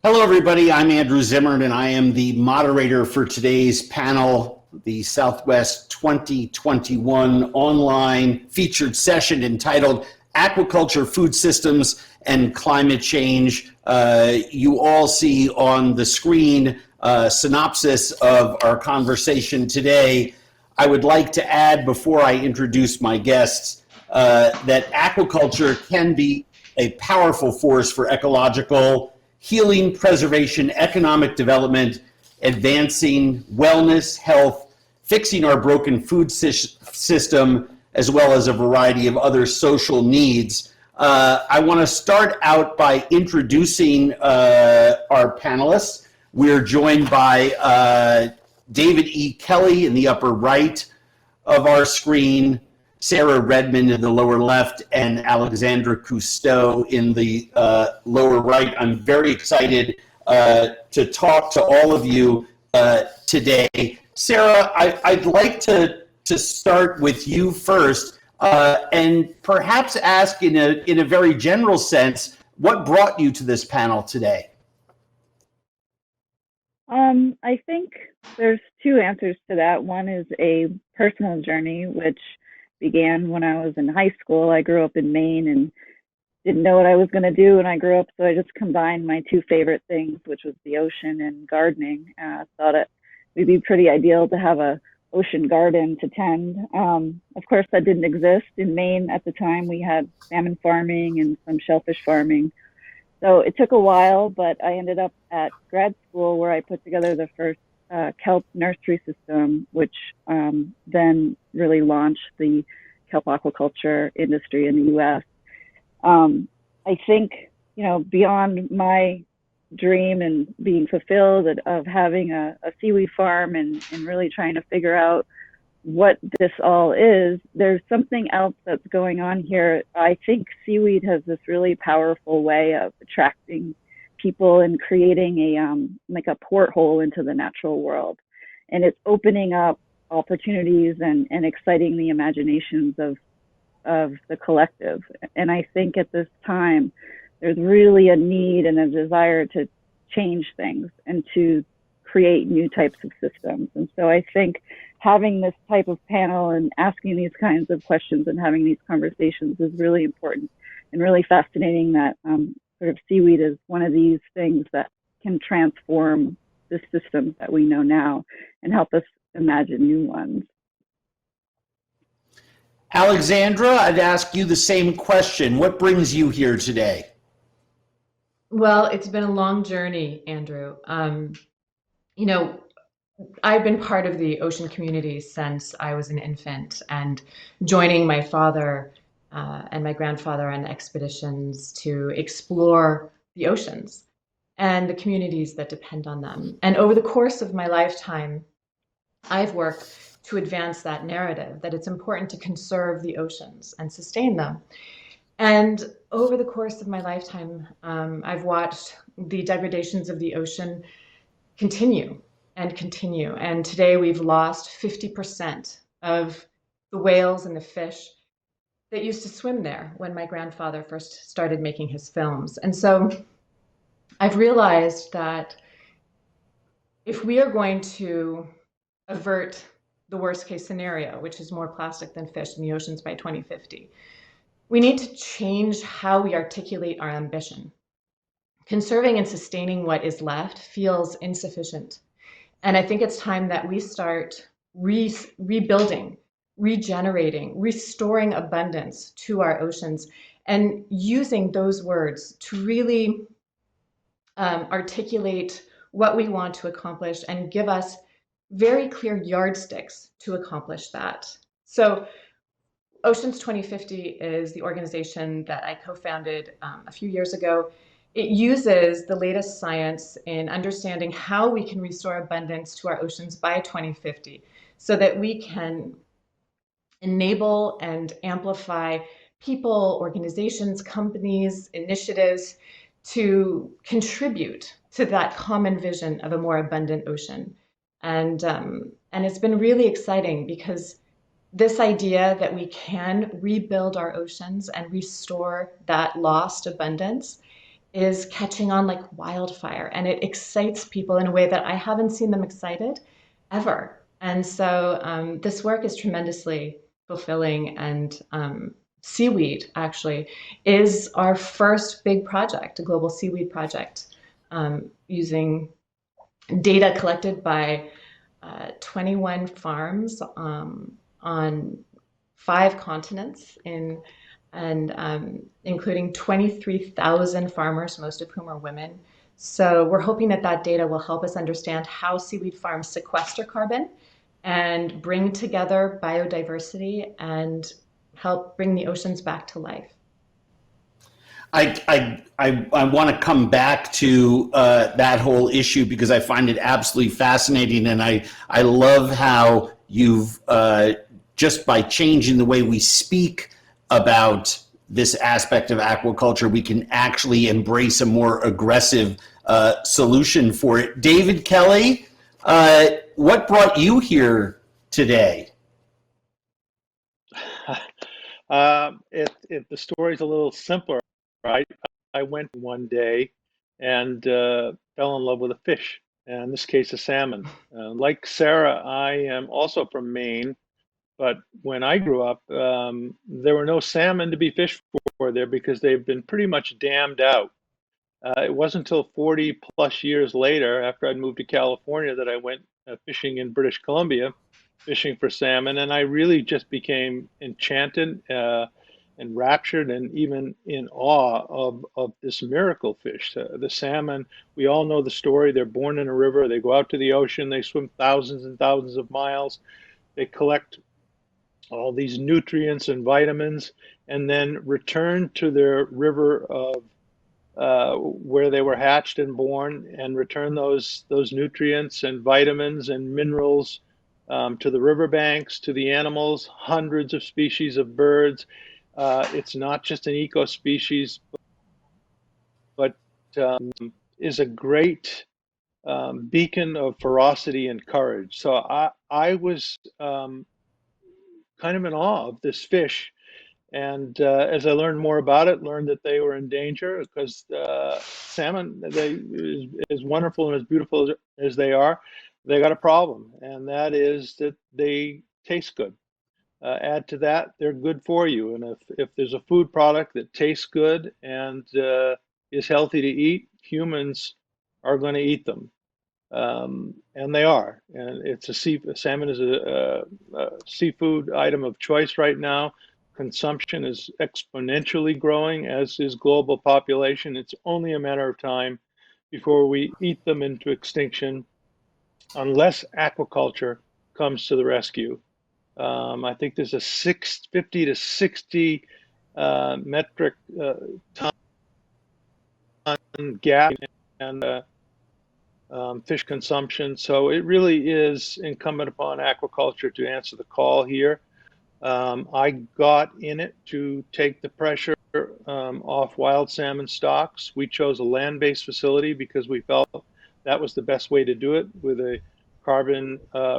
Hello, everybody. I'm Andrew Zimmern, and I am the moderator for today's panel, the Southwest 2021 online featured session entitled Aquaculture, Food Systems, and Climate Change. You all see on the screen a synopsis of our conversation today. I would like to add, before I introduce my guests, that aquaculture can be a powerful force for ecological healing, preservation, economic development, advancing wellness, health, fixing our broken food system, as well as a variety of other social needs. I want to start out by introducing our panelists. We're joined by David E. Kelly in the upper right of our screen, Sarah Redmond in the lower left, and Alexandra Cousteau in the lower right. I'm very excited to talk to all of you today. Sarah, I'd like to start with you first and perhaps ask in a very general sense, what brought you to this panel today? I think there's two answers to that. One is a personal journey, which began when I was in high school. I grew up in Maine and didn't know what I was going to do when I grew up, so I just combined my two favorite things, which was the ocean and gardening. I thought it would be pretty ideal to have a ocean garden to tend. Of course, that didn't exist in Maine at the time. We had salmon farming and some shellfish farming. So it took a while, but I ended up at grad school where I put together the first kelp nursery system, which then really launched the kelp aquaculture industry in the U.S. I think, beyond my dream and being fulfilled of having a seaweed farm and really trying to figure out what this all is, there's something else that's going on here. I think seaweed has this really powerful way of attracting people and creating a porthole into the natural world. And it's opening up opportunities and exciting the imaginations of the collective. And I think at this time, there's really a need and a desire to change things and to create new types of systems. And so I think having this type of panel and asking these kinds of questions and having these conversations is really important and really fascinating that sort of seaweed is one of these things that can transform the systems that we know now and help us imagine new ones. Alexandra, I'd ask you the same question. What brings you here today? Well, it's been a long journey, Andrew. I've been part of the ocean community since I was an infant, and joining my father and my grandfather on expeditions to explore the oceans and the communities that depend on them. And over the course of my lifetime, I've worked to advance that narrative that it's important to conserve the oceans and sustain them. And over the course of my lifetime, I've watched the degradations of the ocean continue and continue. And today we've lost 50% of the whales and the fish that used to swim there when my grandfather first started making his films. And so I've realized that if we are going to avert the worst case scenario, which is more plastic than fish in the oceans by 2050, we need to change how we articulate our ambition. Conserving and sustaining what is left feels insufficient. And I think it's time that we start rebuilding, regenerating, restoring abundance to our oceans, and using those words to really articulate what we want to accomplish and give us very clear yardsticks to accomplish that. So Oceans 2050 is the organization that I co-founded a few years ago. It uses the latest science in understanding how we can restore abundance to our oceans by 2050 so that we can enable and amplify people, organizations, companies, initiatives to contribute to that common vision of a more abundant ocean. And it's been really exciting because this idea that we can rebuild our oceans and restore that lost abundance is catching on like wildfire, and it excites people in a way that I haven't seen them excited ever. And so this work is tremendously fulfilling, and seaweed actually is our first big project, a global seaweed project, using data collected by 21 farms on 5 continents and including 23,000 farmers, most of whom are women. So we're hoping that that data will help us understand how seaweed farms sequester carbon and bring together biodiversity and help bring the oceans back to life. I want to come back to that whole issue because I find it absolutely fascinating, and I love how you've just by changing the way we speak about this aspect of aquaculture, we can actually embrace a more aggressive solution for it. David Kelly, what brought you here today? The story's a little simpler, right? I went one day and fell in love with a fish, and in this case, a salmon. Like Sarah, I am also from Maine, but when I grew up, there were no salmon to be fished for there because they've been pretty much dammed out. It wasn't until 40 plus years later, after I'd moved to California, that I went fishing in British Columbia, fishing for salmon, and I really just became enchanted, enraptured, and even in awe of this miracle fish. The salmon, we all know the story. They're born in a river, they go out to the ocean, they swim thousands and thousands of miles, they collect all these nutrients and vitamins, and then return to their river of where they were hatched and born, and return those nutrients and vitamins and minerals to the riverbanks, to the animals, hundreds of species of birds. It's not just an eco species, but is a great beacon of ferocity and courage. So I was kind of in awe of this fish. And as I learned more about it, learned that they were in danger because salmon, as wonderful and as beautiful as they are, they got a problem, and that is that they taste good. Add to that, they're good for you. And if there's a food product that tastes good and is healthy to eat, humans are going to eat them. And they are. And salmon is a seafood item of choice right now. Consumption is exponentially growing, as is global population. It's only a matter of time before we eat them into extinction, unless aquaculture comes to the rescue. I think there's a 50 to 60 metric ton gap in fish consumption. So it really is incumbent upon aquaculture to answer the call here. I got in it to take the pressure off wild salmon stocks. We chose a land-based facility because we felt that was the best way to do it, with a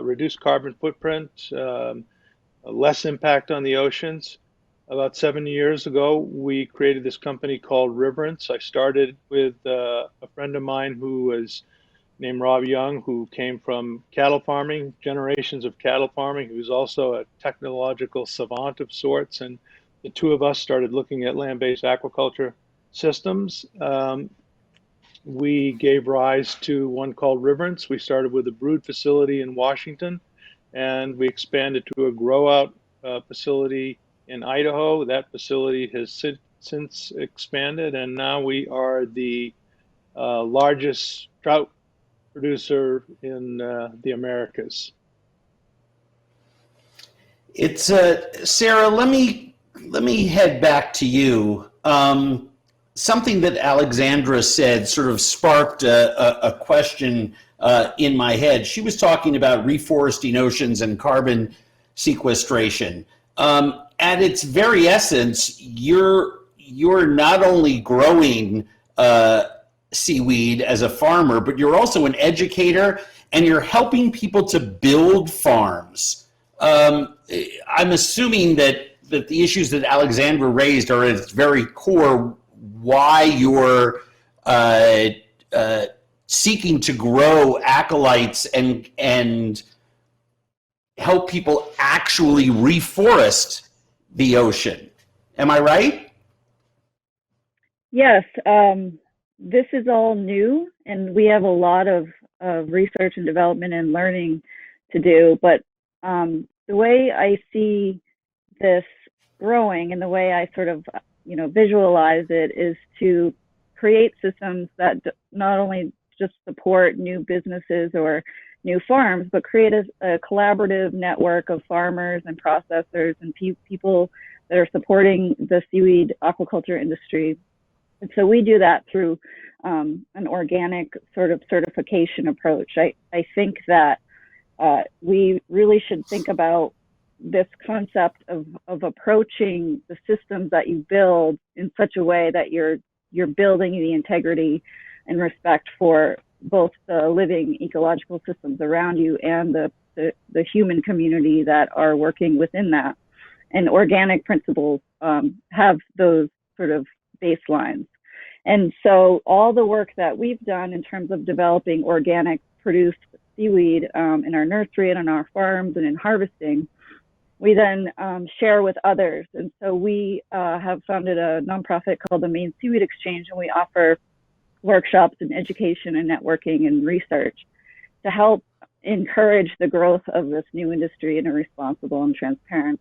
reduced carbon footprint, less impact on the oceans. About 7 years ago, we created this company called Riverence. I started with a friend of mine who was named Rob Young, who came from cattle farming, generations of cattle farming, who's also a technological savant of sorts. And the two of us started looking at land-based aquaculture systems. We gave rise to one called Riverence. We started with a brood facility in Washington, and we expanded to a grow-out facility in Idaho. That facility has since expanded, and now we are the largest trout producer in the Americas. It's Sarah. Let me head back to you. Something that Alexandra said sort of sparked a question in my head. She was talking about reforesting oceans and carbon sequestration. At its very essence, you're not only growing seaweed as a farmer, but you're also an educator, and you're helping people to build farms. I'm assuming that the issues that Alexandra raised are at its very core why you're uh, uh, seeking to grow acolytes and help people actually reforest the ocean. Am I right? Yes, this is all new, and we have a lot of research and development and learning to do. But the way I see this growing and the way I sort of, visualize it is to create systems that not only just support new businesses or new farms, but create a collaborative network of farmers and processors and people that are supporting the seaweed aquaculture industry. And so we do that through an organic sort of certification approach. I think that we really should think about this concept of approaching the systems that you build in such a way that you're building the integrity and respect for both the living ecological systems around you and the human community that are working within that. And organic principles have those sort of baselines. And so all the work that we've done in terms of developing organic produced seaweed in our nursery and on our farms and in harvesting, we then share with others. And so we have founded a nonprofit called the Maine Seaweed Exchange, and we offer workshops and education and networking and research to help encourage the growth of this new industry in a responsible and transparent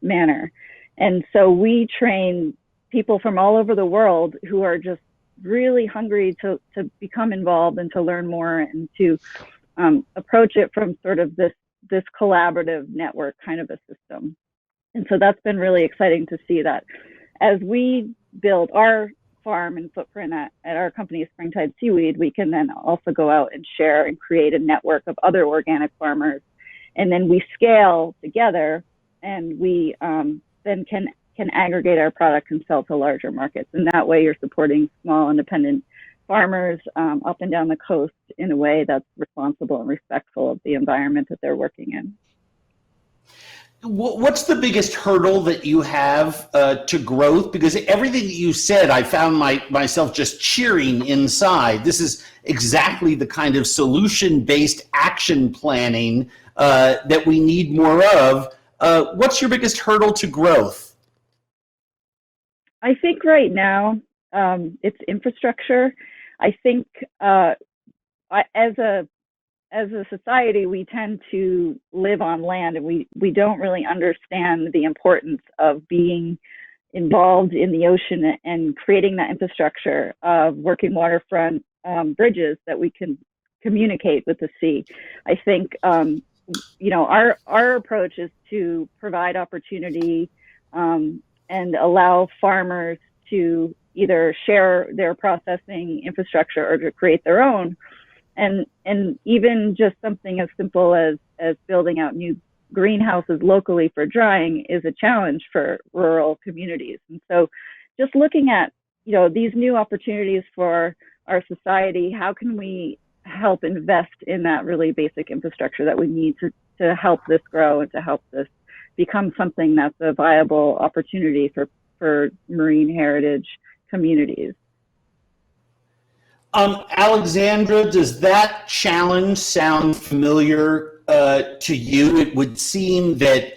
manner. And so we train people from all over the world who are just really hungry to become involved and to learn more and to approach it from sort of this collaborative network kind of a system. And so that's been really exciting to see that as we build our farm and footprint at our company, Springtide Seaweed, we can then also go out and share and create a network of other organic farmers. And then we scale together, and we then can aggregate our product and sell to larger markets. And that way you're supporting small independent farmers up and down the coast in a way that's responsible and respectful of the environment that they're working in. What's the biggest hurdle that you have to growth? Because everything that you said, I found myself just cheering inside. This is exactly the kind of solution-based action planning that we need more of. What's your biggest hurdle to growth? I think right now it's infrastructure. I think as a society, we tend to live on land, and we don't really understand the importance of being involved in the ocean and creating that infrastructure of working waterfront bridges that we can communicate with the sea. I think our approach is to provide opportunity and allow farmers to either share their processing infrastructure or to create their own. And even just something as simple as building out new greenhouses locally for drying is a challenge for rural communities. And so just looking at, these new opportunities for our society, how can we help invest in that really basic infrastructure that we need to help this grow and to help this become something that's a viable opportunity for marine heritage communities? Alexandra, does that challenge sound familiar to you? It would seem that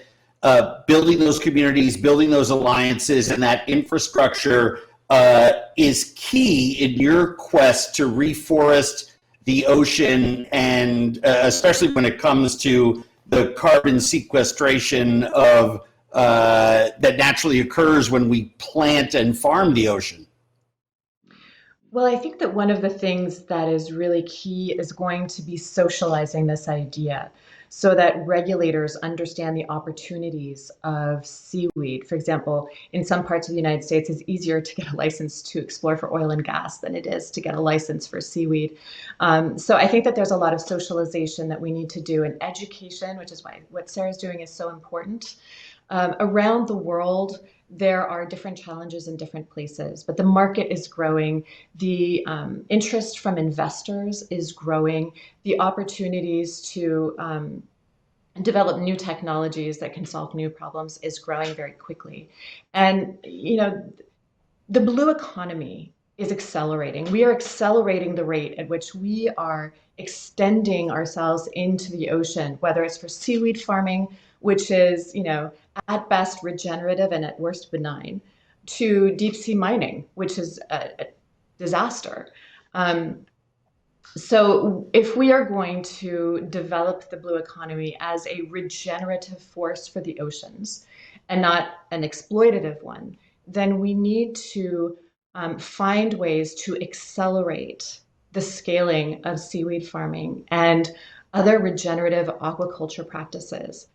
building those communities, building those alliances, and that infrastructure is key in your quest to reforest the ocean, and especially when it comes to the carbon sequestration of that naturally occurs when we plant and farm the ocean. Well, I think that one of the things that is really key is going to be socializing this idea so that regulators understand the opportunities of seaweed. For example, in some parts of the United States, it's easier to get a license to explore for oil and gas than it is to get a license for seaweed. So I think that there's a lot of socialization that we need to do, and education, which is why what Sarah's doing is so important. Around the world, there are different challenges in different places, but the market is growing. The interest from investors is growing. The opportunities to develop new technologies that can solve new problems is growing very quickly. And, the blue economy is accelerating. We are accelerating the rate at which we are extending ourselves into the ocean, whether it's for seaweed farming, which is, at best regenerative and at worst benign, to deep sea mining, which is a disaster. So if we are going to develop the blue economy as a regenerative force for the oceans and not an exploitative one, then we need to find ways to accelerate the scaling of seaweed farming and other regenerative aquaculture practices.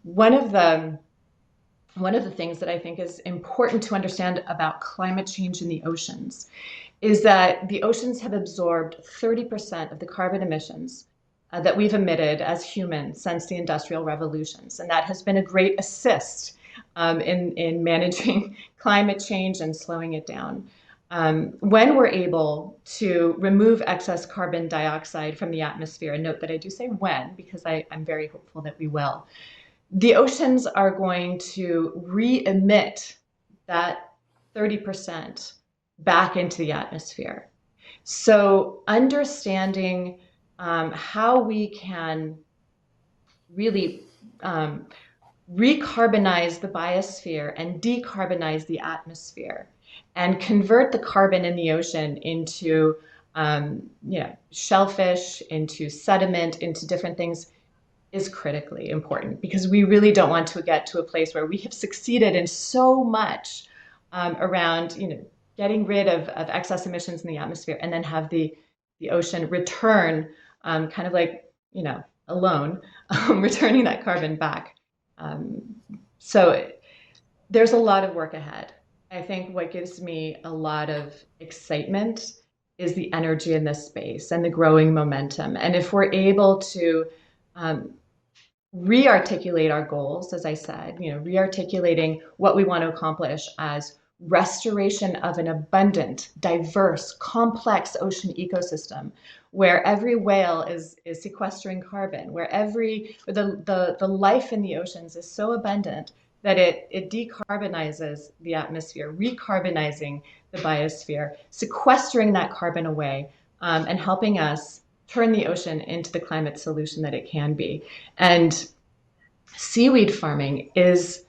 One of the things that I think is important to understand about climate change in the oceans is that the oceans have absorbed 30% of the carbon emissions that we've emitted as humans since the Industrial Revolutions. And that has been a great assist in managing climate change and slowing it down. When we're able to remove excess carbon dioxide from the atmosphere, and note that I do say when, because I'm very hopeful that we will, the oceans are going to re-emit that 30% back into the atmosphere. So understanding how we can really recarbonize the biosphere and decarbonize the atmosphere and convert the carbon in the ocean into shellfish, into sediment, into different things is critically important, because we really don't want to get to a place where we have succeeded in so much around getting rid of excess emissions in the atmosphere and then have the ocean return kind of like a loan, returning that carbon back. So there's a lot of work ahead. I think what gives me a lot of excitement is the energy in this space and the growing momentum. And if we're able to re-articulate our goals, as I said, re-articulating what we want to accomplish as restoration of an abundant, diverse, complex ocean ecosystem, where every whale is sequestering carbon, where the life in the oceans is so abundant that it decarbonizes the atmosphere, recarbonizing the biosphere, sequestering that carbon away, and helping us turn the ocean into the climate solution that it can be. And seaweed farming is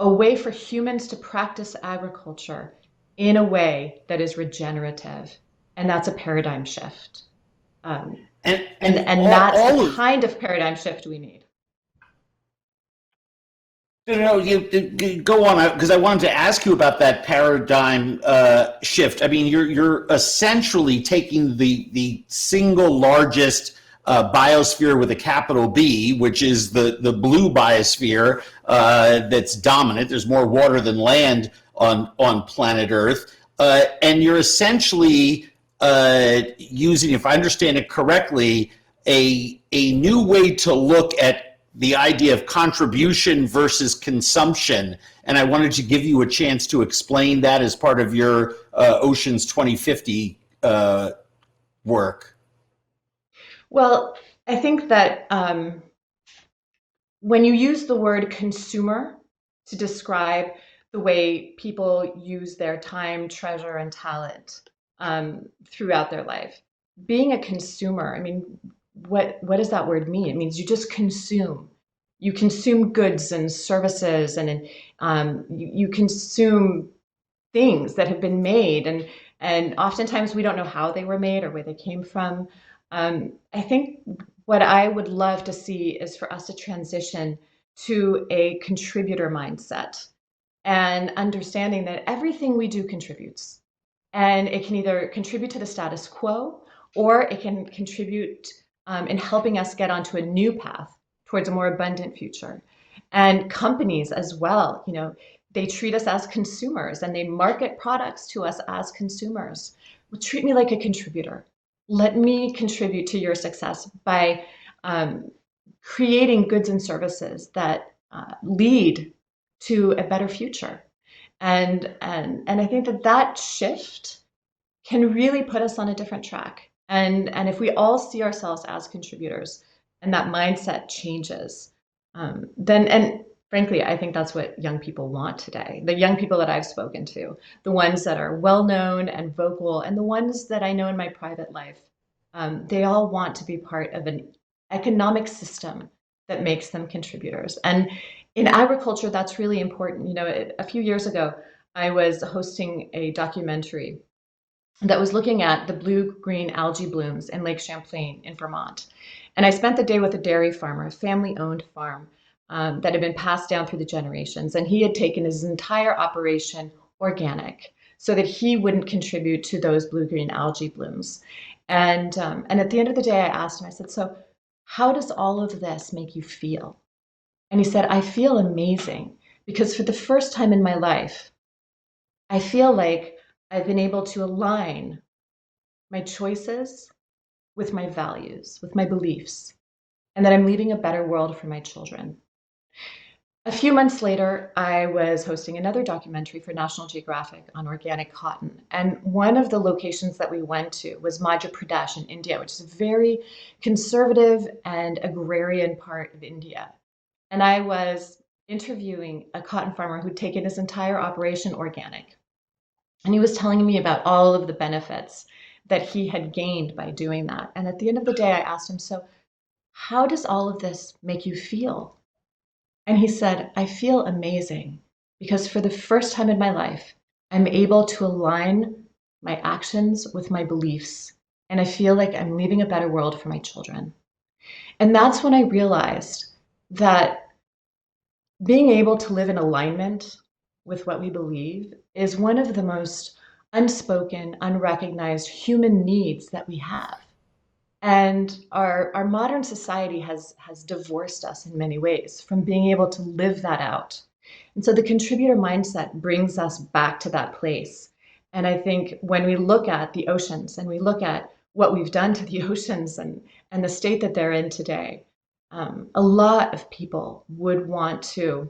a way for humans to practice agriculture in a way that is regenerative. And that's a paradigm shift. And that's the kind of paradigm shift we need. You go on, because I wanted to ask you about that paradigm shift. I mean, you're essentially taking the single largest biosphere with a capital B, which is the blue biosphere that's dominant. There's more water than land on planet Earth, and you're essentially using, if I understand it correctly, a new way to look at the idea of contribution versus consumption. And I wanted to give you a chance to explain that as part of your Oceans 2050 work. Well, I think that when you use the word consumer to describe the way people use their time, treasure, and talent throughout their life, being a consumer, I mean, what does that word mean? It means you just consume. You consume goods and services, and you consume things that have been made, and oftentimes we don't know how they were made or where they came from. I think what I would love to see is for us to transition to a contributor mindset and understanding that everything we do contributes, and it can either contribute to the status quo or it can contribute in helping us get onto a new path towards a more abundant future. And companies as well, they treat us as consumers and they market products to us as consumers. Well, treat me like a contributor. Let me contribute to your success by creating goods and services that lead to a better future. And I think that shift can really put us on a different track. And if we all see ourselves as contributors and that mindset changes, then, and frankly, I think that's what young people want today. The young people that I've spoken to, the ones that are well known and vocal, and the ones that I know in my private life, they all want to be part of an economic system that makes them contributors. And in agriculture, that's really important. You know, a few years ago, I was hosting a documentary that was looking at the blue-green algae blooms in Lake Champlain in Vermont. And I spent the day with a dairy farmer, a family-owned farm that had been passed down through the generations. And he had taken his entire operation organic so that he wouldn't contribute to those blue-green algae blooms. And at the end of the day, I asked him, I said, so how does all of this make you feel? And he said, I feel amazing because for the first time in my life, I feel like I've been able to align my choices with my values, with my beliefs, and that I'm leaving a better world for my children. A few months later, I was hosting another documentary for National Geographic on organic cotton. And one of the locations that we went to was Madhya Pradesh in India, which is a very conservative and agrarian part of India. And I was interviewing a cotton farmer who'd taken his entire operation organic. And he was telling me about all of the benefits that he had gained by doing that. And at the end of the day, I asked him, so how does all of this make you feel? And he said, I feel amazing because for the first time in my life, I'm able to align my actions with my beliefs. And I feel like I'm leaving a better world for my children. And that's when I realized that being able to live in alignment with what we believe is one of the most unspoken, unrecognized human needs that we have. And our modern society has divorced us in many ways from being able to live that out. And so the contributor mindset brings us back to that place. And I think when we look at the oceans and we look at what we've done to the oceans and the state that they're in today, a lot of people would want to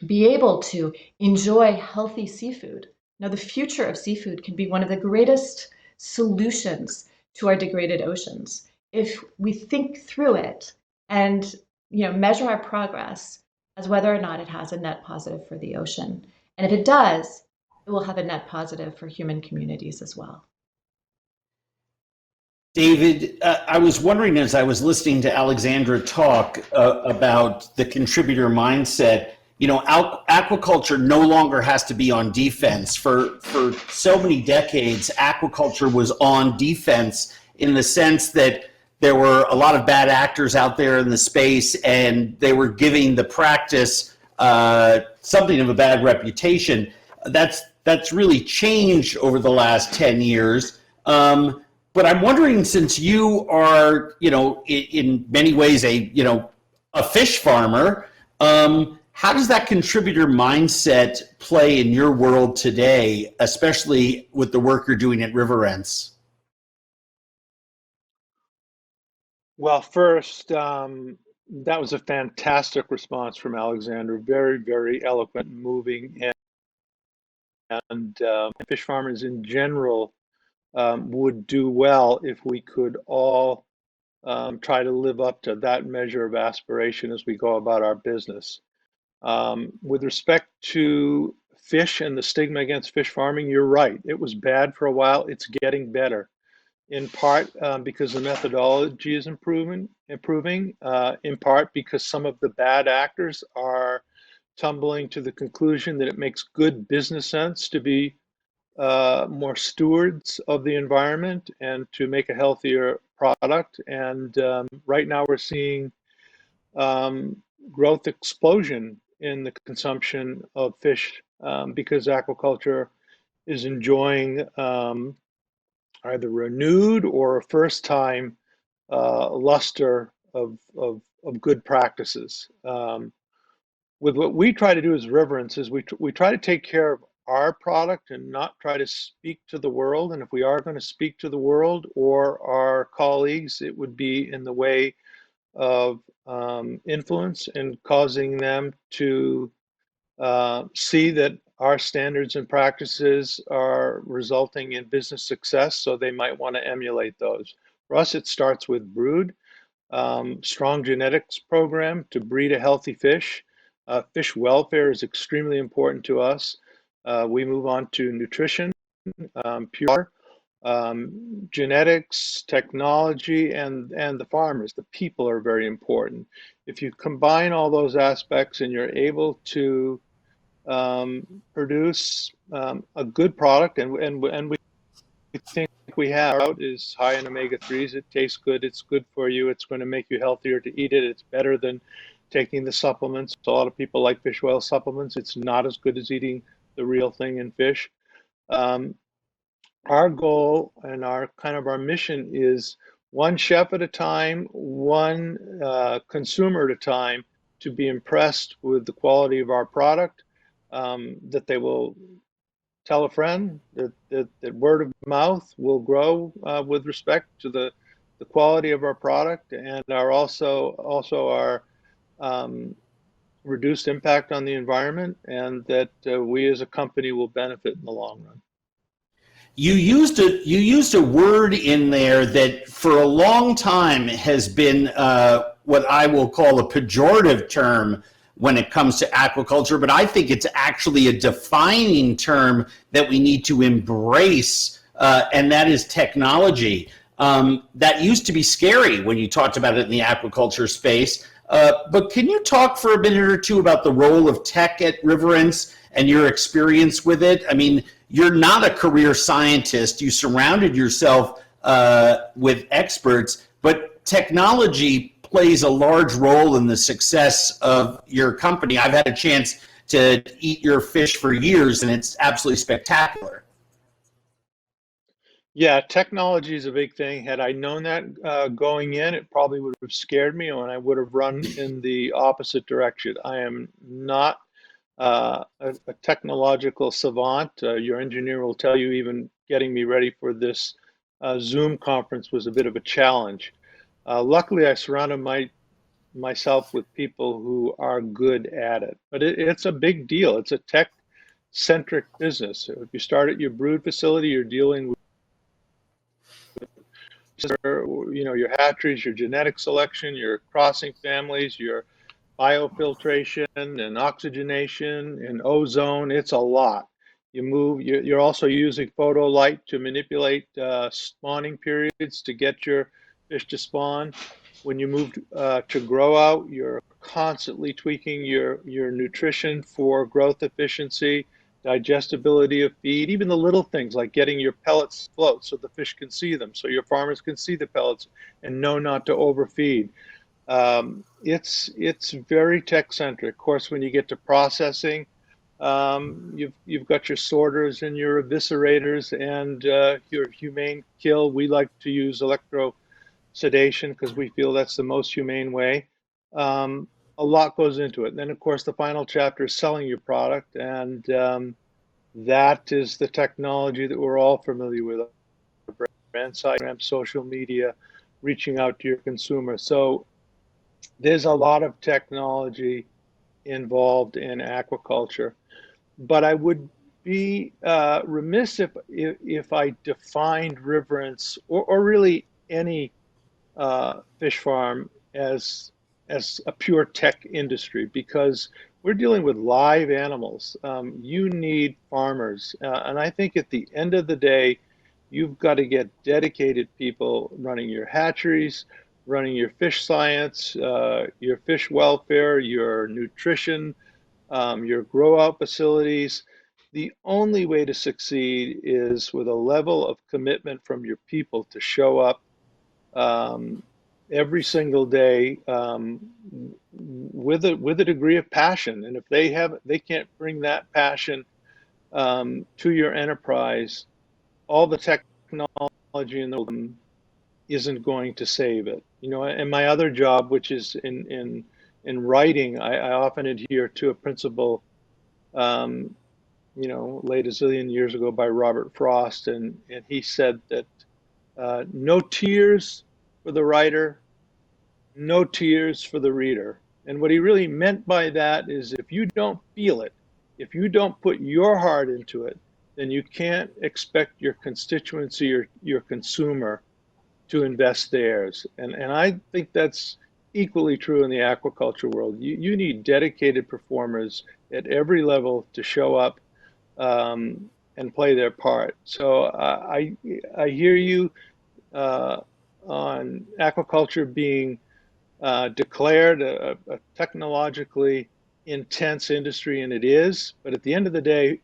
be able to enjoy healthy seafood. Now, the future of seafood can be one of the greatest solutions to our degraded oceans if we think through it and measure our progress as whether or not it has a net positive for the ocean. And if it does, it will have a net positive for human communities as well. David, I was wondering as I was listening to Alexandra talk about the contributor mindset, aquaculture no longer has to be on defense. For so many decades, aquaculture was on defense in the sense that there were a lot of bad actors out there in the space and they were giving the practice something of a bad reputation. That's really changed over the last 10 years. But I'm wondering, since you are, in many ways a fish farmer, how does that contributor mindset play in your world today, especially with the work you're doing at Riverence? Well, first, that was a fantastic response from Alexander. Very, very eloquent, moving, and fish farmers in general would do well if we could all try to live up to that measure of aspiration as we go about our business. With respect to fish and the stigma against fish farming, you're right. It was bad for a while. It's getting better, in part because the methodology is improving, in part because some of the bad actors are tumbling to the conclusion that it makes good business sense to be more stewards of the environment and to make a healthier product. And right now we're seeing growth explosion in the consumption of fish because aquaculture is enjoying either renewed or a first time luster of good practices. With what we try to do as Reverence is we try to take care of our product and not try to speak to the world. And if we are going to speak to the world or our colleagues, it would be in the way of influence and causing them to see that our standards and practices are resulting in business success, so they might want to emulate those. For us, it starts with brood, strong genetics program to breed a healthy fish, Fish welfare is extremely important to us. We move on to nutrition, pure genetics, technology, and the farmers, the people are very important. If you combine all those aspects and you're able to produce a good product, and we think we have out is high in omega-3s. It tastes good. It's good for you. It's going to make you healthier to eat it. It's better than taking the supplements. A lot of people like fish oil supplements. It's not as good as eating the real thing in fish. Um, our goal and our kind of our mission is one chef at a time, one consumer at a time, to be impressed with the quality of our product, that they will tell a friend, that word of mouth will grow with respect to the quality of our product, and our also our reduced impact on the environment, and that we as a company will benefit in the long run. You used a word in there that for a long time has been what I will call a pejorative term when it comes to aquaculture, but I think it's actually a defining term that we need to embrace, and that is technology. That used to be scary when you talked about it in the aquaculture space, but can you talk for a minute or two about the role of tech at Riverence and your experience with it? I mean, you're not a career scientist. You surrounded yourself with experts, but technology plays a large role in the success of your company. I've had a chance to eat your fish for years, and it's absolutely spectacular. Yeah, technology is a big thing. Had I known that going in, it probably would have scared me, and I would have run in the opposite direction. I am not a technological savant. Your engineer will tell you even getting me ready for this Zoom conference was a bit of a challenge. Luckily, I surrounded myself with people who are good at it. But it's a big deal. It's a tech-centric business. If you start at your brood facility, you're dealing with your hatcheries, your genetic selection, your crossing families, your biofiltration and oxygenation and ozone. It's a lot. You're also using photo light to manipulate spawning periods to get your fish to spawn. When you move to grow out, you're constantly tweaking your nutrition for growth efficiency, digestibility of feed, even the little things like getting your pellets to float so the fish can see them, so your farmers can see the pellets and know not to overfeed. It's very tech centric. Of course, when you get to processing, you've got your sorters and your eviscerators and your humane kill. We like to use electrosedation because we feel that's the most humane way. A lot goes into it. And then, of course, the final chapter is selling your product, and that is the technology that we're all familiar with: brand side, social media, reaching out to your consumer. So there's a lot of technology involved in aquaculture, but I would be remiss if I defined Riverence or really any fish farm as a pure tech industry, because we're dealing with live animals. You need farmers, and I think at the end of the day, you've got to get dedicated people running your hatcheries, running your fish science, your fish welfare, your nutrition, your grow out facilities. The only way to succeed is with a level of commitment from your people to show up every single day with a degree of passion. And if they can't bring that passion to your enterprise, all the technology in the world isn't going to save it. And my other job, which is in writing, I often adhere to a principle, laid a zillion years ago by Robert Frost, and he said that no tears for the writer, no tears for the reader. And what he really meant by that is if you don't feel it, if you don't put your heart into it, then you can't expect your constituency or your consumer to invest theirs. And I think that's equally true in the aquaculture world. You need dedicated performers at every level to show up and play their part. So I hear you on aquaculture being declared a technologically intense industry, and it is. But at the end of the day,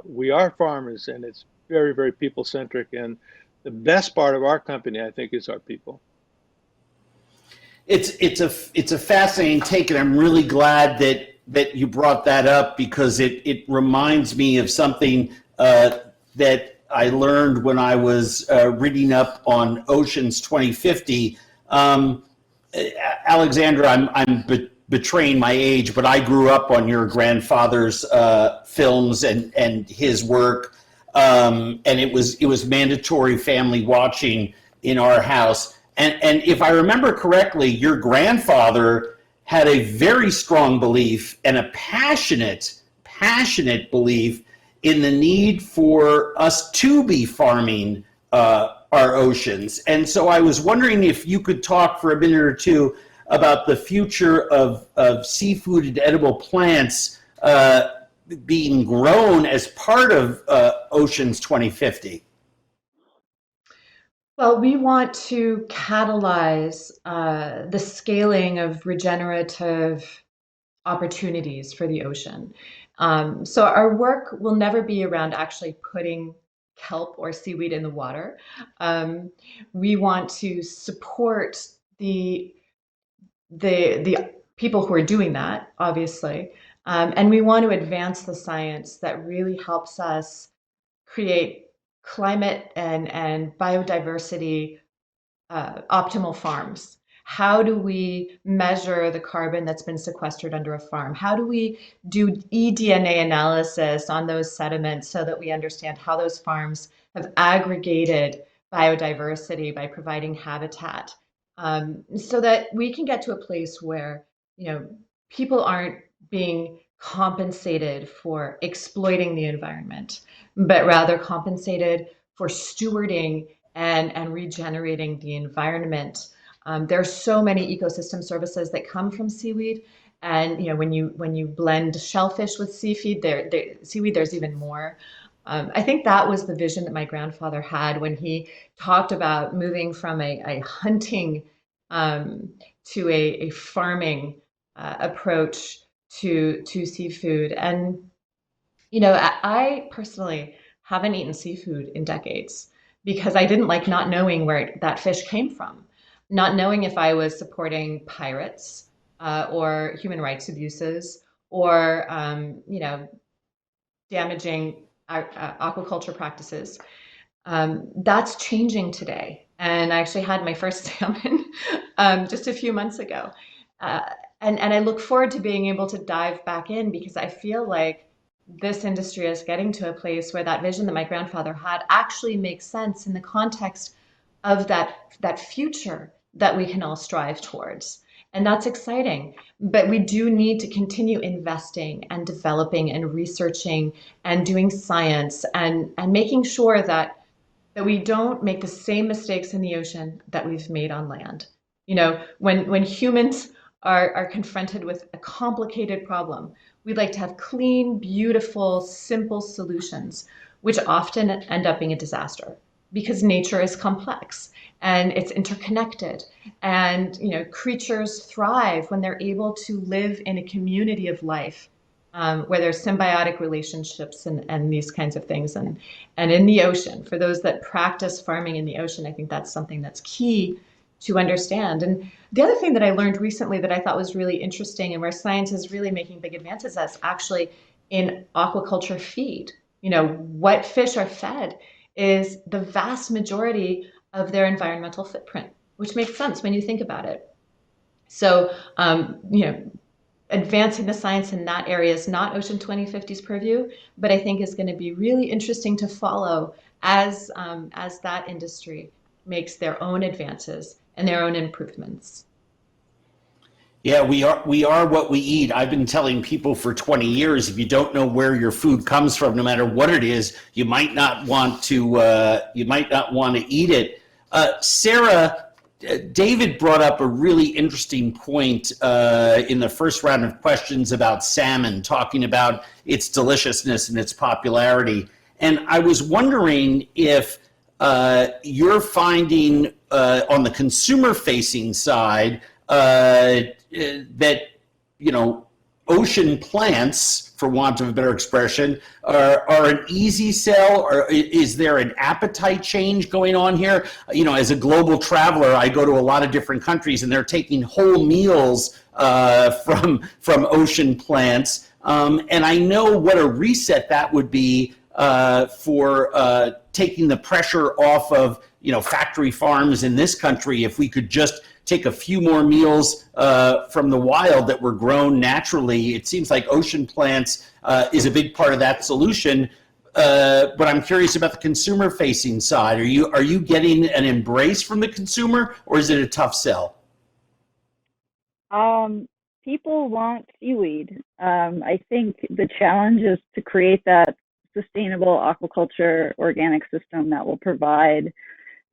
we are farmers, and it's very, very people-centric. And the best part of our company, I think, is our people. It's a fascinating take, and I'm really glad that you brought that up, because it reminds me of something that I learned when I was reading up on Oceans 2050. Alexandra, I'm betraying my age, but I grew up on your grandfather's films and his work, and it was mandatory family watching in our house. And if I remember correctly, your grandfather had a very strong belief and a passionate belief in the need for us to be farming our oceans. And so I was wondering if you could talk for a minute or two about the future of seafood and edible plants being grown as part of Oceans 2050. Well, we want to catalyze the scaling of regenerative opportunities for the ocean. So our work will never be around actually putting kelp or seaweed in the water. We want to support the people who are doing that, obviously, and we want to advance the science that really helps us create climate and biodiversity optimal farms. How do we measure the carbon that's been sequestered under a farm? How do we do eDNA analysis on those sediments so that we understand how those farms have aggregated biodiversity by providing habitat, so that we can get to a place where, people aren't being compensated for exploiting the environment, but rather compensated for stewarding and regenerating the environment. There are so many ecosystem services that come from seaweed, and when you blend shellfish with seaweed, there's even more. I think that was the vision that my grandfather had when he talked about moving from a hunting to a farming approach to seafood. And I personally haven't eaten seafood in decades because I didn't like not knowing where that fish came from, not knowing if I was supporting pirates or human rights abuses or damaging aquaculture practices. That's changing today. And I actually had my first salmon just a few months ago. And I look forward to being able to dive back in, because I feel like this industry is getting to a place where that vision that my grandfather had actually makes sense in the context of that future that we can all strive towards. And that's exciting. But we do need to continue investing and developing and researching and doing science and making sure that we don't make the same mistakes in the ocean that we've made on land. When humans are confronted with a complicated problem, we'd like to have clean, beautiful, simple solutions, which often end up being a disaster because nature is complex and it's interconnected. And creatures thrive when they're able to live in a community of life, where there's symbiotic relationships and these kinds of things. And in the ocean, for those that practice farming in the ocean, I think that's something that's key to understand. And the other thing that I learned recently that I thought was really interesting and where science is really making big advances is actually in aquaculture feed. What fish are fed is the vast majority of their environmental footprint, which makes sense when you think about it. So, advancing the science in that area is not Ocean 2050's purview, but I think is going to be really interesting to follow as that industry makes their own advances and their own improvements. Yeah, we are what we eat. I've been telling people for 20 years, if you don't know where your food comes from, no matter what it is, you might not want to eat it. Sarah, David brought up a really interesting point in the first round of questions about salmon, talking about its deliciousness and its popularity. And I was wondering if you're finding on the consumer-facing side that, ocean plants, for want of a better expression, are an easy sell, or is there an appetite change going on here? As a global traveler, I go to a lot of different countries, and they're taking whole meals from ocean plants, and I know what a reset that would be for taking the pressure off of factory farms in this country if we could just take a few more meals from the wild that were grown naturally. It seems like ocean plants is a big part of that solution. But I'm curious about the consumer-facing side. Are you getting an embrace from the consumer, or is it a tough sell? People want seaweed. I think the challenge is to create that sustainable aquaculture organic system that will provide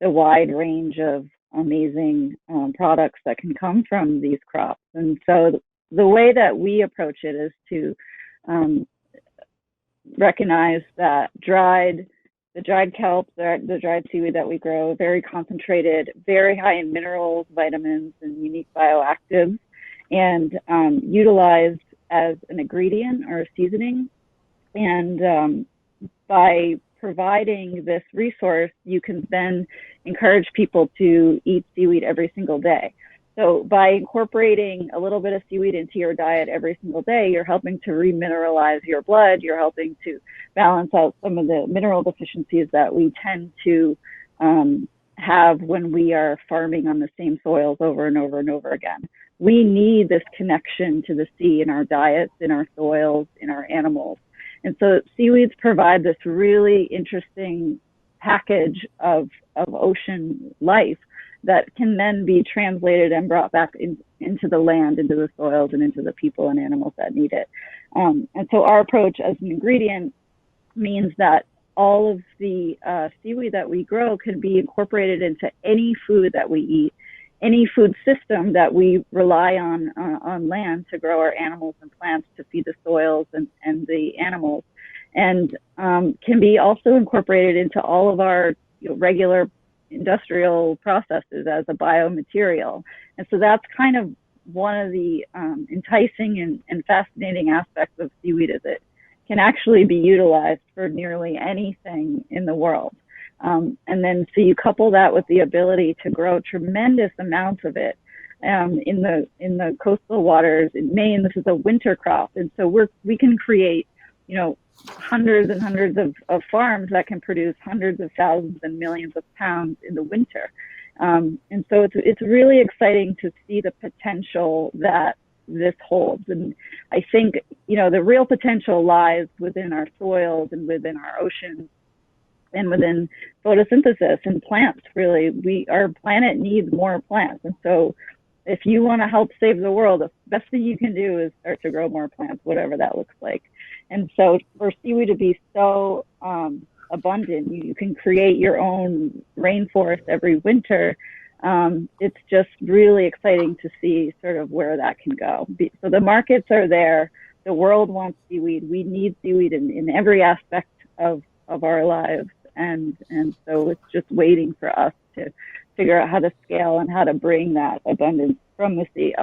the wide range of amazing products that can come from these crops. And so the way that we approach it is to recognize that the dried kelp, the dried seaweed that we grow, very concentrated, very high in minerals, vitamins, and unique bioactives, and utilized as an ingredient or a seasoning. And by providing this resource, you can then encourage people to eat seaweed every single day. So by incorporating a little bit of seaweed into your diet every single day, you're helping to remineralize your blood. You're helping to balance out some of the mineral deficiencies that we tend to have when we are farming on the same soils over and over and over again. We need this connection to the sea in our diets, in our soils, in our animals. And so seaweeds provide this really interesting package of ocean life that can then be translated and brought back into the land, into the soils, and into the people and animals that need it. And so our approach as an ingredient means that all of the seaweed that we grow can be incorporated into any food that we eat, any food system that we rely on land to grow our animals and plants to feed the soils and the animals, and can be also incorporated into all of our regular industrial processes as a biomaterial. And so that's kind of one of the enticing and fascinating aspects of seaweed, is it can actually be utilized for nearly anything in the world. And then so you couple that with the ability to grow tremendous amounts of it in the coastal waters. In Maine, this is a winter crop, and so we can create hundreds and hundreds of farms that can produce hundreds of thousands and millions of pounds in the winter. And so it's really exciting to see the potential that this holds. And I think the real potential lies within our soils and within our oceans and within photosynthesis and plants. Really, our planet needs more plants. And so if you want to help save the world, the best thing you can do is start to grow more plants, whatever that looks like. And so for seaweed to be so abundant, you can create your own rainforest every winter. It's just really exciting to see sort of where that can go. So the markets are there. The world wants seaweed. We need seaweed in every aspect of our lives. And so it's just waiting for us to figure out how to scale and how to bring that abundance from the sea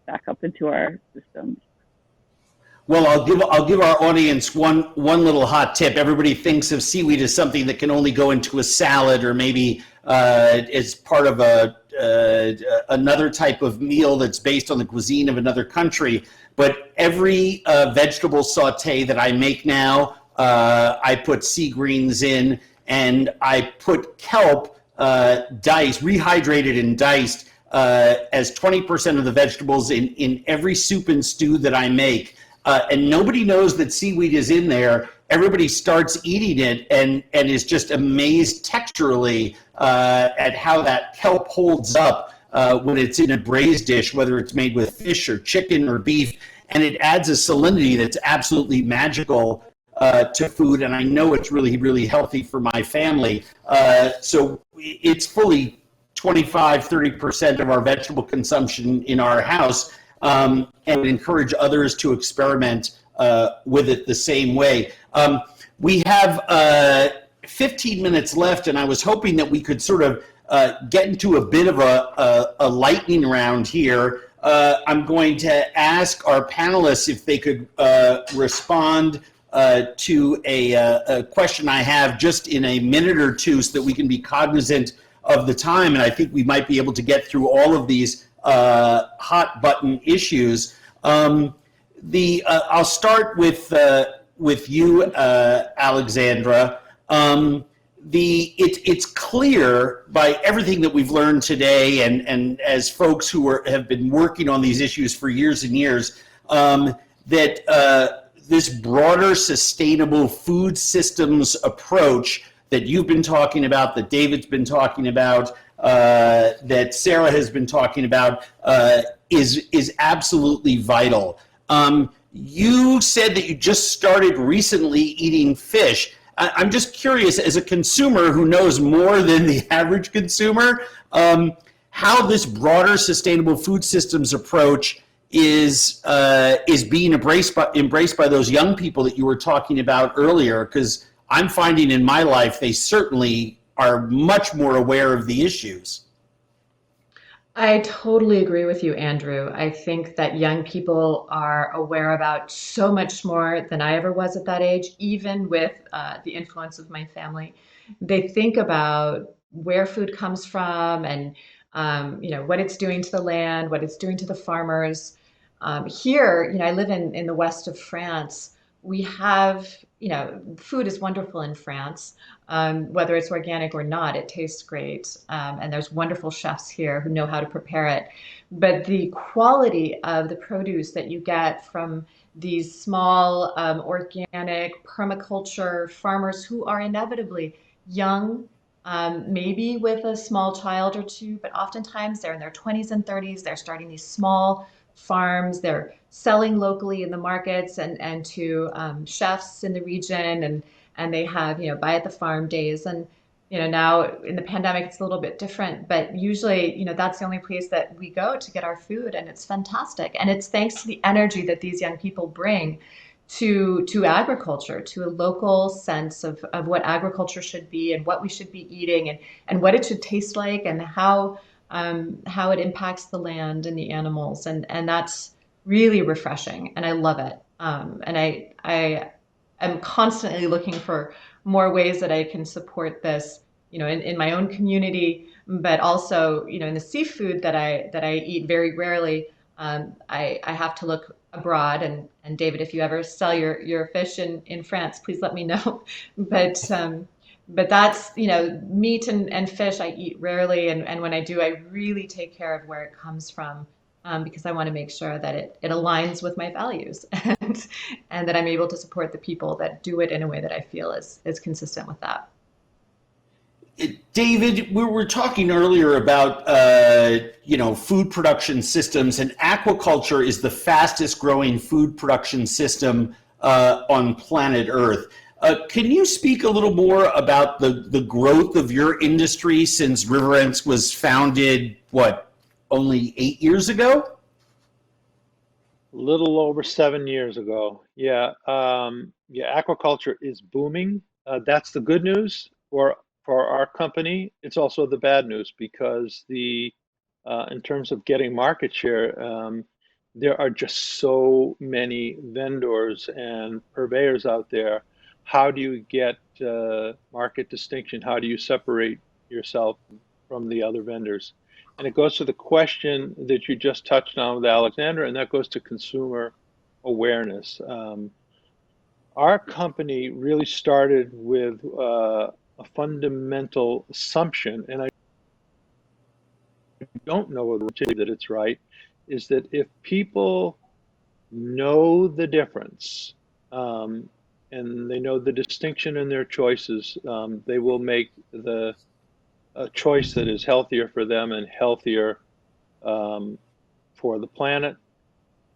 back up into our systems. Well, I'll give our audience one little hot tip. Everybody thinks of seaweed as something that can only go into a salad, or maybe as part of another type of meal that's based on the cuisine of another country. But every vegetable saute that I make now, I put sea greens in, and I put kelp diced, rehydrated and diced as 20% of the vegetables in every soup and stew that I make. And nobody knows that seaweed is in there. Everybody starts eating it and is just amazed texturally at how that kelp holds up when it's in a braised dish, whether it's made with fish or chicken or beef. And it adds a salinity that's absolutely magical to food. And I know it's really, really healthy for my family. So it's fully 25, 30% of our vegetable consumption in our house, and would encourage others to experiment with it the same way. We have 15 minutes left, and I was hoping that we could sort of get into a bit of a lightning round here. I'm going to ask our panelists if they could respond to a question I have just in a minute or two so that we can be cognizant of the time, and I think we might be able to get through all of these hot button issues. I'll start with you, Alexandra. It's clear by everything that we've learned today, and as folks who have been working on these issues for years and years, that this broader sustainable food systems approach that you've been talking about, that David's been talking about, that Sarah has been talking about, is absolutely vital. You said that you just started recently eating fish. I'm just curious, as a consumer who knows more than the average consumer, how this broader sustainable food systems approach is being embraced by those young people that you were talking about earlier, because I'm finding in my life they certainly are much more aware of the issues. I totally agree with you, Andrew. I think that young people are aware about so much more than I ever was at that age, even with the influence of my family. They think about where food comes from and what it's doing to the land, what it's doing to the farmers. Here, I live in the west of France. We have, food is wonderful in France. Whether it's organic or not, it tastes great. And there's wonderful chefs here who know how to prepare it. But the quality of the produce that you get from these small organic permaculture farmers who are inevitably young, maybe with a small child or two, but oftentimes they're in their 20s and 30s. They're starting these small farms. They're selling locally in the markets and to chefs in the region, and they have buy at the farm days. And now in the pandemic it's a little bit different, but usually that's the only place that we go to get our food, and it's fantastic. And it's thanks to the energy that these young people bring to agriculture, to a local sense of what agriculture should be and what we should be eating and what it should taste like, and how it impacts the land and the animals, and that's really refreshing, and I love it. And I am constantly looking for more ways that I can support this, in my own community, but also, in the seafood that I eat very rarely. I have to look abroad, and David, if you ever sell your fish in France, please let me know. But that's, meat and fish I eat rarely, and when I do, I really take care of where it comes from, because I want to make sure that it aligns with my values, and that I'm able to support the people that do it in a way that I feel is consistent with that. David, we were talking earlier about food production systems, and aquaculture is the fastest growing food production system on planet Earth. Can you speak a little more about the growth of your industry since Riverence was founded, only 8 years ago? A little over 7 years ago. Yeah, aquaculture is booming. That's the good news for our company. It's also the bad news, because in terms of getting market share, there are just so many vendors and purveyors out there. How do you get market distinction? How do you separate yourself from the other vendors? And it goes to the question that you just touched on with Alexandra, and that goes to consumer awareness. Our company really started with a fundamental assumption, and I don't know that it's right, is that if people know the difference, and they know the distinction in their choices, they will make a choice that is healthier for them and healthier for the planet,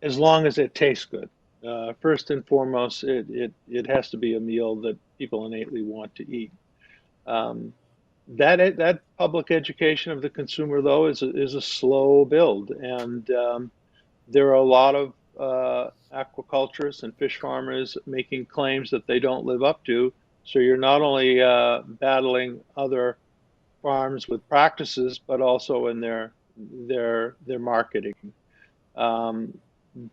as long as it tastes good. First and foremost, it has to be a meal that people innately want to eat. that public education of the consumer, though, is a slow build, and there are a lot of aquaculturists and fish farmers making claims that they don't live up to. So you're not only battling other farms with practices, but also in their marketing. Um,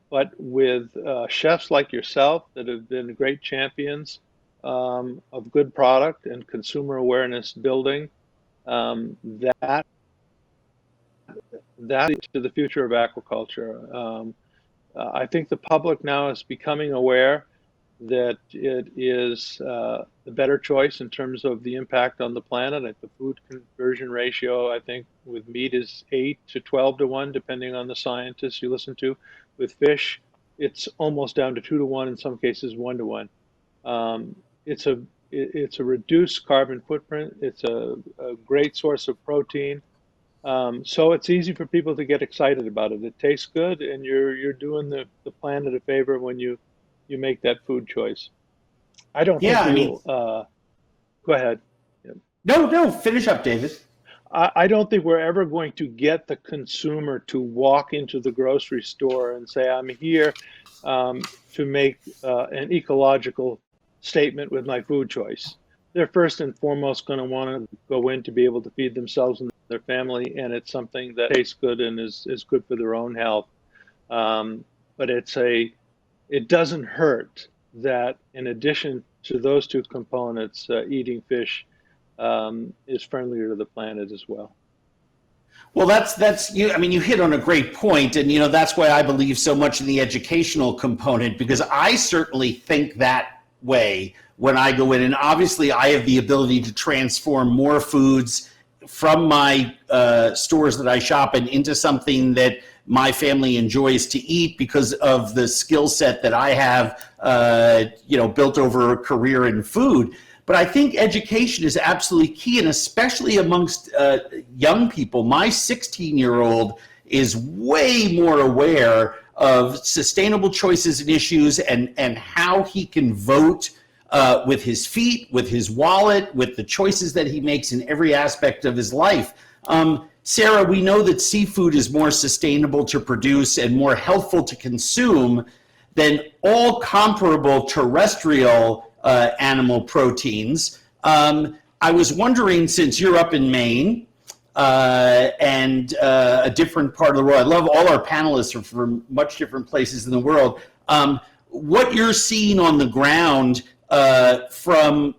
but with chefs like yourself that have been great champions of good product and consumer awareness building, that is to the future of aquaculture. I think the public now is becoming aware that it is the better choice in terms of the impact on the planet. The food conversion ratio, I think, with meat is 8 to 12 to 1, depending on the scientists you listen to. With fish, it's almost down to 2 to 1, in some cases 1 to 1. Um, it's a it's a reduced carbon footprint. It's a great source of protein. So it's easy for people to get excited about it. It tastes good, and you're doing the planet a favor when you make that food choice. I don't Yeah, think I mean, we'll go ahead. Yeah. no, finish up, David. I don't think we're ever going to get the consumer to walk into the grocery store and say, I'm here to make an ecological statement with my food choice. They're first and foremost going to want to go in to be able to feed themselves and their family, and it's something that tastes good and is good for their own health. But it doesn't hurt that in addition to those two components, eating fish is friendlier to the planet as well. Well, that's you. I mean, you hit on a great point, and that's why I believe so much in the educational component, because I certainly think that way when I go in, and obviously I have the ability to transform more foods from my stores that I shop in into something that my family enjoys to eat because of the skill set that I have, built over a career in food. But I think education is absolutely key, and especially amongst young people. My 16-year-old is way more aware of sustainable choices and issues, and how he can vote with his feet, with his wallet, with the choices that he makes in every aspect of his life. Sarah, we know that seafood is more sustainable to produce and more healthful to consume than all comparable terrestrial animal proteins. I was wondering, since you're up in Maine and a different part of the world, I love all our panelists are from much different places in the world, what you're seeing on the ground from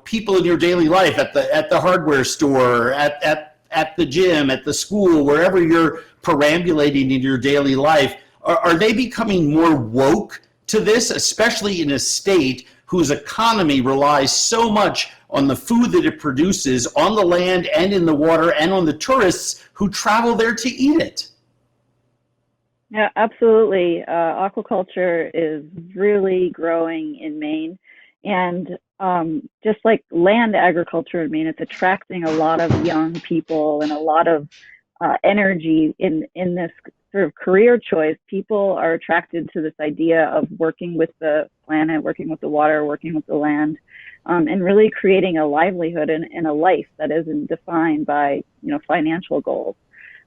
people in your daily life at the hardware store, at the gym, at the school, wherever you're perambulating in your daily life. Are they becoming more woke to this, especially in a state whose economy relies so much on the food that it produces on the land and in the water and on the tourists who travel there to eat it? Yeah, absolutely. Aquaculture is really growing in Maine. And just like land agriculture in Maine, it's attracting a lot of young people and a lot of energy in this sort of career choice. People are attracted to this idea of working with the planet, working with the water, working with the land, and really creating a livelihood and a life that isn't defined by financial goals.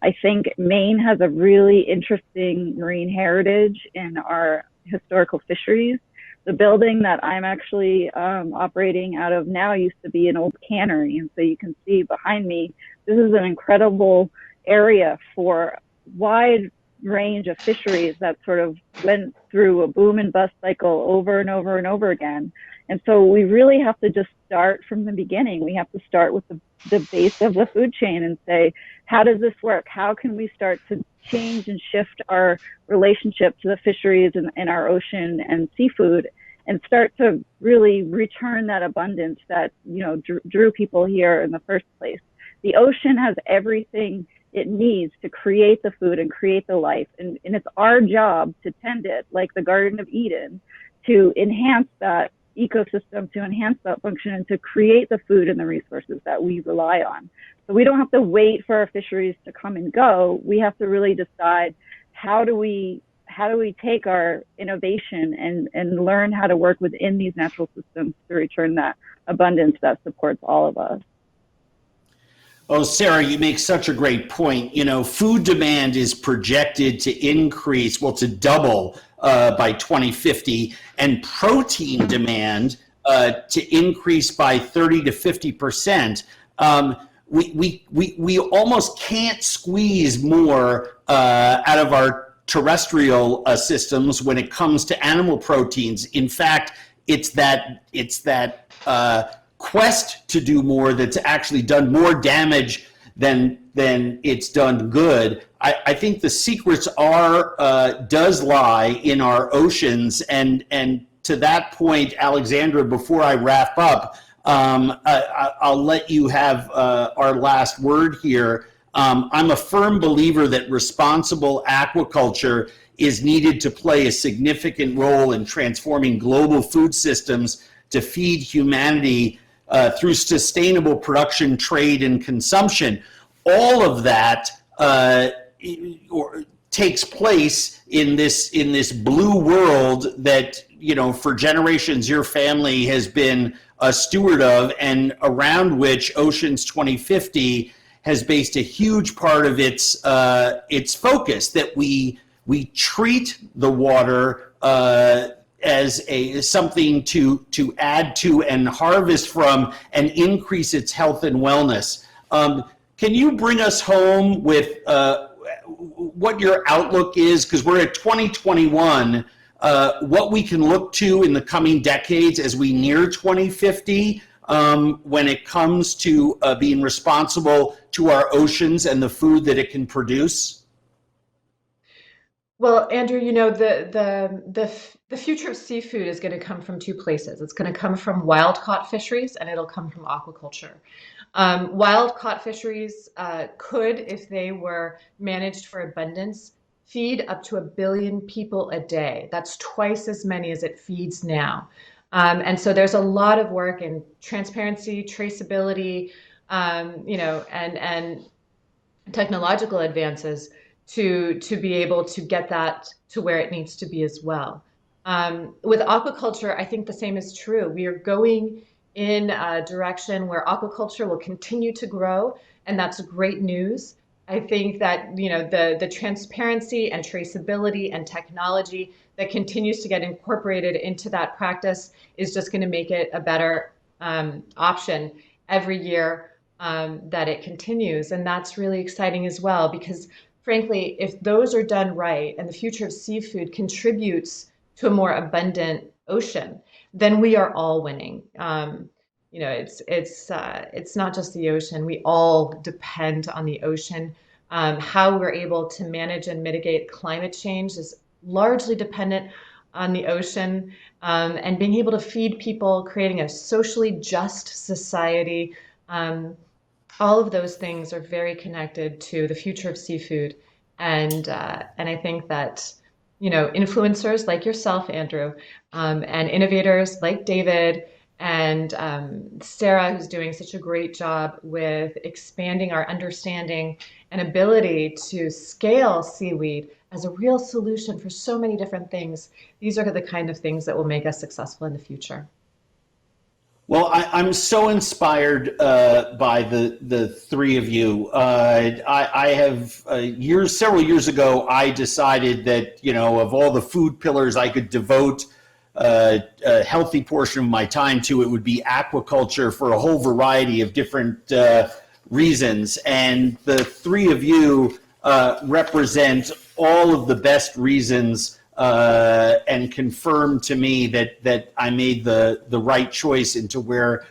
I think Maine has a really interesting marine heritage in our historical fisheries. The building that I'm actually operating out of now used to be an old cannery. And so you can see behind me, this is an incredible area for wide range of fisheries that sort of went through a boom and bust cycle over and over and over again. And so we really have to just start from the beginning. We have to start with the base of the food chain and say, how does this work? How can we start to change and shift our relationship to the fisheries and our ocean and seafood, and start to really return that abundance that drew people here in the first place? The ocean has everything it needs to create the food and create the life, and it's our job to tend it, like the Garden of Eden, to enhance that ecosystem, to enhance that function, and to create the food and the resources that we rely on. So we don't have to wait for our fisheries to come and go. We have to really decide, how do we take our innovation and learn how to work within these natural systems to return that abundance that supports all of us. Oh, Sarah, you make such a great point. You know, food demand is projected to increase, well, to double by 2050, and protein demand to increase by 30 to 50%. We almost can't squeeze more out of our terrestrial systems when it comes to animal proteins. In fact, it's that quest to do more that's actually done more damage than it's done good. I think the secrets does lie in our oceans, and to that point, Alexandra, before I wrap up, I'll let you have our last word here. I'm a firm believer that responsible aquaculture is needed to play a significant role in transforming global food systems to feed humanity through sustainable production, trade, and consumption. All of that takes place in this blue world that, you know, for generations your family has been a steward of, and around which Oceans 2050 has based a huge part of its focus, that we treat the water as something to add to and harvest from and increase its health and wellness. Can you bring us home with what your outlook is? Because we're at 2021, what we can look to in the coming decades as we near 2050 when it comes to being responsible to our oceans and the food that it can produce? Well, Andrew, you know, the future of seafood is going to come from two places. It's going to come from wild-caught fisheries, and it'll come from aquaculture. Wild-caught fisheries could, if they were managed for abundance, feed up to 1 billion people a day. That's twice as many as it feeds now. And so there's a lot of work in transparency, traceability, you know, and technological advances to be able to get that to where it needs to be as well. With aquaculture, I think the same is true. We are going in a direction where aquaculture will continue to grow, and that's great news. I think that, you know, the transparency and traceability and technology that continues to get incorporated into that practice is just going to make it a better option every year that it continues. And that's really exciting as well, because frankly, if those are done right and the future of seafood contributes to a more abundant ocean, then we are all winning. You know, it's not just the ocean. We all depend on the ocean. How we're able to manage and mitigate climate change is largely dependent on the ocean, and being able to feed people, creating a socially just society. All of those things are very connected to the future of seafood, and I think that, you know, influencers like yourself, Andrew, and innovators like David and Sarah, who's doing such a great job with expanding our understanding and ability to scale seaweed as a real solution for so many different things. These are the kind of things that will make us successful in the future. Well, I'm so inspired by the three of you. I have several years ago, I decided that, you know, of all the food pillars I could devote a healthy portion of my time to, it would be aquaculture for a whole variety of different reasons. And the three of you represent all of the best reasons and confirmed to me that I made the right choice into where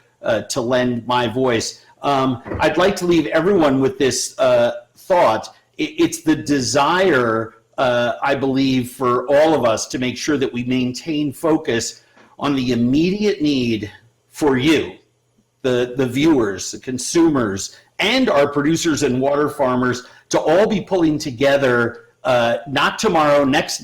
to lend my voice. I'd like to leave everyone with this thought. It's the desire, I believe, for all of us to make sure that we maintain focus on the immediate need for you, the viewers, the consumers, and our producers and water farmers to all be pulling together. Not tomorrow, not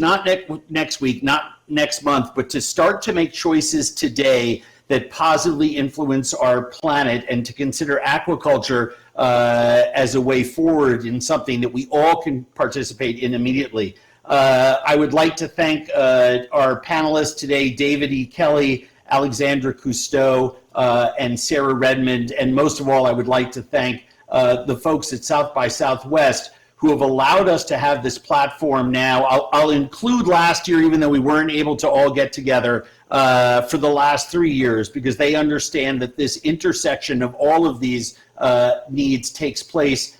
next week, not next month, but to start to make choices today that positively influence our planet, and to consider aquaculture as a way forward in something that we all can participate in immediately. I would like to thank our panelists today, David E. Kelly, Alexandra Cousteau, and Sarah Redmond. And most of all, I would like to thank the folks at South by Southwest who have allowed us to have this platform now. I'll include last year, even though we weren't able to all get together for the last 3 years, because they understand that this intersection of all of these needs takes place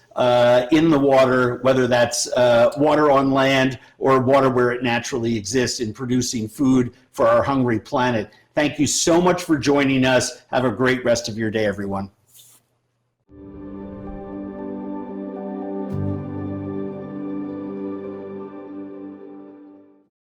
in the water, whether that's water on land or water where it naturally exists in producing food for our hungry planet. Thank you so much for joining us. Have a great rest of your day, everyone.